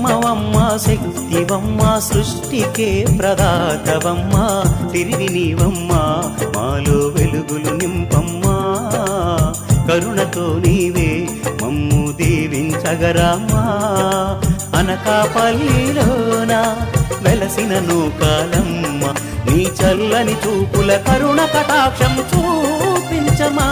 అమ్మవమ్మ శక్తివమ్మ సృష్టికే ప్రదాతవమ్మ తిరిగి నీవమ్మ మాలో వెలుగులు నింపమ్మా కరుణతో నీవే మమ్ము దీవించగరామా అనకాపల్లిలోన వెలసిన నూకాలమ్మ నీ చల్లని చూపుల కరుణ కటాక్షం చూపించమా